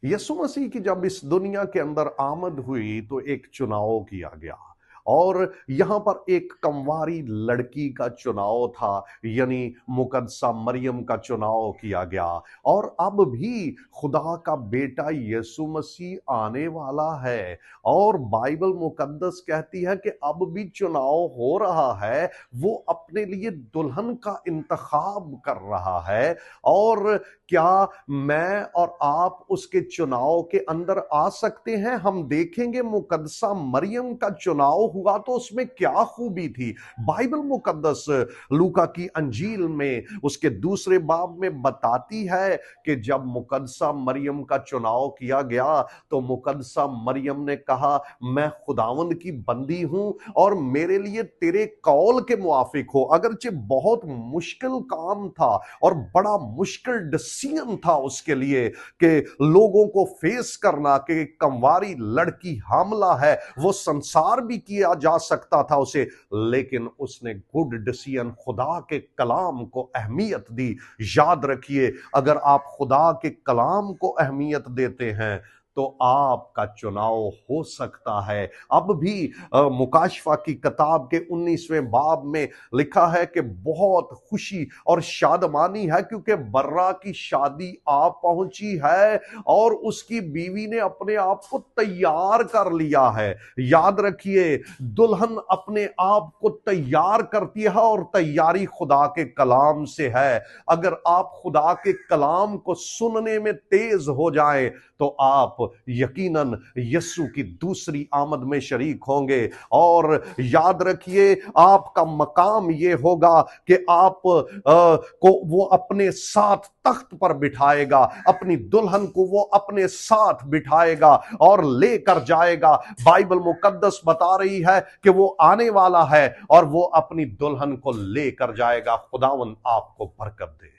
यीशु मसीह की जब इस दुनिया के अंदर आमद हुई तो एक चुनाव किया गया और यहां पर एक कंवारी लड़की का चुनाव था, यानी मुकद्दसा मरियम का चुनाव किया गया। और अब भी खुदा का बेटा यीशु मसीह आने वाला है और बाइबल मुकद्दस कहती है कि अब भी चुनाव हो रहा है। वो अपने लिए दुल्हन का इंतखाब कर रहा है। और क्या मैं और आप उसके चुनाव के अंदर आ सकते हैं? हम देखेंगे मुकद्दसा मरियम का चुनाव हुआ तो उसमें क्या खूबी थी। बाइबल मुकद्दस लूका की अंजील में उसके दूसरे बाब में बताती है कि जब मुकद्दसा मरियम का चुनाव किया गया तो मुकद्दसा मरियम ने कहा, मैं खुदावंद की बंदी हूं और मेरे लिए तेरे कौल के मुआफिक हो। अगरचे बहुत मुश्किल काम था और बड़ा मुश्किल डिसीजन था उसके लिए कि लोगों को फेस करना कि कंवारी लड़की हामला है। वो संसार भी किया जा सकता था उसे, लेकिन उसने गुड डिसीजन, खुदा के कलाम को अहमियत दी। याद रखिए, अगर आप खुदा के कलाम को अहमियत देते हैं तो आपका चुनाव हो सकता है। अब भी मुकाशफा की किताब के 19वें बाब में लिखा है कि बहुत खुशी और शादमानी है क्योंकि बर्रा की शादी आ पहुंची है और उसकी बीवी ने अपने आप को तैयार कर लिया है। याद रखिए, दुल्हन अपने आप को तैयार करती है और तैयारी खुदा के कलाम से है। अगर आप खुदा के कलाम को सुनने में तेज हो जाएं तो आप यकीनन यीशु की दूसरी आमद में शरीक होंगे। और याद रखिए, आपका मकाम ये होगा कि आप को वो अपने साथ तख्त पर बिठाएगा, अपनी दुल्हन को वो अपने साथ बिठाएगा और लेकर जाएगा। बाइबल मुकद्दस बता रही है कि वो आने वाला है और वो अपनी दुल्हन को लेकर जाएगा। खुदावन आपको बरकत दे।